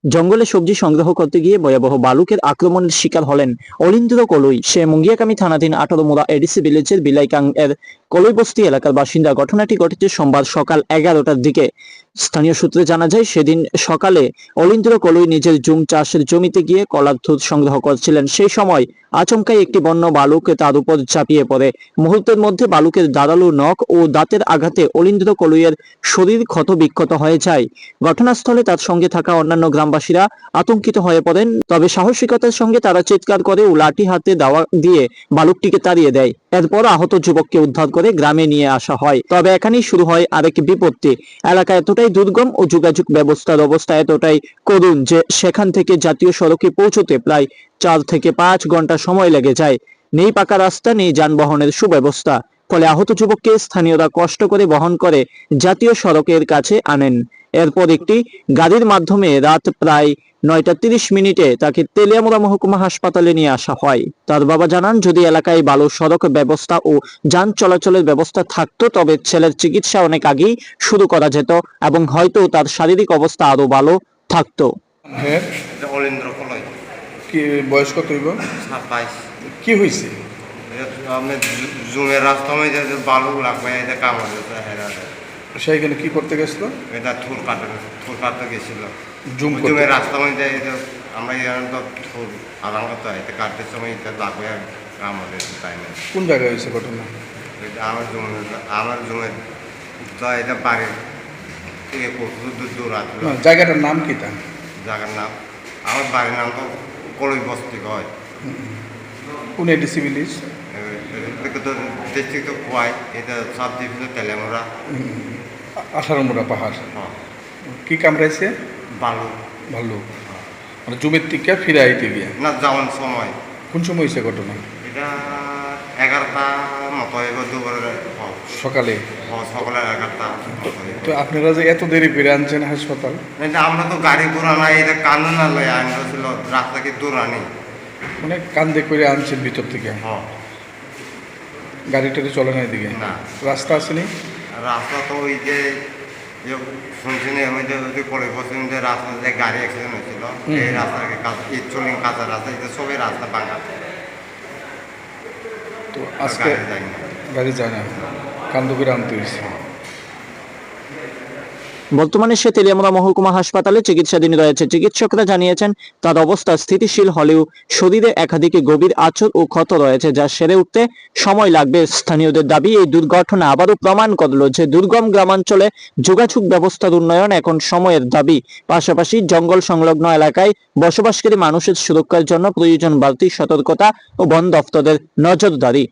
জঙ্গলে সবজি সংগ্রহ করতে গিয়ে ভয়াবহ বালুকের আক্রমণের শিকার হলেন অলিন্দ্র কলুই। সে মুঙ্গিয়াকামী থানাধীন 18 এডিসি ভিলেজের বিলাইকাং এর কলইবস্তি এলাকার বাসিন্দা। ঘটনাটি ঘটেছে সোমবার সকাল 11টার দিকে। স্থানীয় সূত্রে জানা যায়, সেদিন সকালে অলিন্দ্র কলুই নিজের জুম চাষের জমিতে গিয়ে কলার থুর সংগ্রহ করছিলেন। সেই সময় আচমকাই একটি বন্য বালুক তার উপর ঝাঁপিয়ে পড়ে। মুহূর্তের মধ্যে বালুকের ধারালো নখ ও দাঁতের আঘাতে অলিন্দ্র কলুইয়ের শরীর ক্ষত বিক্ষত হয়ে যায়। ঘটনাস্থলে তার সঙ্গে থাকা অন্যান্য গ্রামবাসীরা আতঙ্কিত হয়ে পড়েন। তবে সাহসিকতার সঙ্গে তারা চিৎকার করে ও লাঠি হাতে দাওয়া দিয়ে বালুকটিকে তাড়িয়ে দেয়। এরপর আহত যুবককে উদ্ধার করে গ্রামে নিয়ে আসা হয়। তবে এখানেই শুরু হয় আরেক বিপত্তি। এলাকা এতটাই দুর্গম ও যোগাযোগ ব্যবস্থার অবস্থা এতটাই করুণ যে সেখান থেকে জাতীয় সড়কে পৌঁছতে প্রায় 4 থেকে 5 ঘন্টা সময় লেগে যায়। নেই পাকা রাস্তা, নেই যানবাহনের সুব্যবস্থা। ফলে আহত যুবককে স্থানীয়রা কষ্ট করে বহন করে জাতীয় সড়কের কাছে আনেন। এরপর একটি গাড়ির মাধ্যমে রাত প্রায় 9টা 30 মিনিটে তাকে তেলিয়ামুড়া মহকুমা হাসপাতালে নিয়ে আসা হয়। তার বাবা জানান, যদি এলাকায় ভালো সড়ক ব্যবস্থা ও যান চলাচলের ব্যবস্থা থাকতো তবে ছেলের চিকিৎসা অনেক আগেই শুরু করা যেত এবং হয়তো তার শারীরিক অবস্থা আরো ভালো থাকতো। হ্যাঁ, এটা অলিন্দ্র কলই কি বয়স কত হইব? 27। কি হয়েছে? আমি জুমের রাস্তা মধ্যে যে বালু লাগবে এটা কামড় দিতে হেরা সেইখানে কি করতে গেছিল? এটা থুর কাটতে গেছিল। করতে? জুমের রাস্তা মধ্যে এটা আমরা এখানে তো থুর আদান করতে হয়, এটা কাটতে সময় এটা লাগবে কামড় দিতে তাই না। কোন জায়গায় হয়েছে ঘটনা? এটা আমার জুমের তো এটা বাড়ির থেকে কত দূর আসলো। না, জায়গাটার নাম কি তা? জায়গার নাম আমার বাড়ির নাম তো কলই বস্তি হয়। কোন এডিসি ভিলেজ? ডিস্ট্রিক্ট তো কুয়াই, এটা সাব ডিভিশন তেলেমুড়া। 18 পাহাড়। হ্যাঁ, কি কামড়াইছে? বালু। ভালো, মানে জমির থেকে ফিরে আইতে গিয়া। না, যাওয়ার সময়। কোন সময় হয়েছে ঘটনা? এটা 11টা মতো হইব দুপুরে। সকালে? সকালে 11টা। তো আপনারা যে এত দেরি করে আনছেন হাসপাতাল? এটা আমরা তো গাড়ি ঘোড়া নাই, এটা কান্দন না লয় আনছিল, রাস্তাকে দূর আনি। মানে কান্দে করে আনছেন ভিতর থেকে? হ্যাঁ। গাড়ি টাড়ি চলে না এদিকে? না। রাস্তা আসেনি? রাস্তা তো ওই যে শুনছি না, ওই যে কলেজ বসে যে রাস্তা যে গাড়ি অ্যাক্সিডেন্ট হয়েছিল, এই রাস্তাকে চলিং কাঁচা রাস্তা, এটা সবই রাস্তা ভাঙা। তো আজকে গাড়ি যায় না। গাড়ি যায় না, কান্দ করে আনতে হয়েছে। বর্তমানে সে তেলিয়ামুড়া মহকুমা হাসপাতালে চিকিৎসাধীন রয়েছে। চিকিৎসকরা জানিয়েছেন তার অবস্থা স্থিতিশীল হলেও শরীরে একাধিক গভীর আঁচড় ও ক্ষত রয়েছে, যা সেরে উঠতে সময় লাগবে। স্থানীয়দের দাবি, এই দুর্ঘটনা আবারও প্রমাণ করলো যে দুর্গম গ্রামাঞ্চলে যোগাযোগ ব্যবস্থার উন্নয়ন এখন সময়ের দাবি। পাশাপাশি জঙ্গল সংলগ্ন এলাকায় বসবাসকারী মানুষের সুরক্ষার জন্য প্রয়োজন বাড়তি সতর্কতা ও বন দফতরের নজরদারি।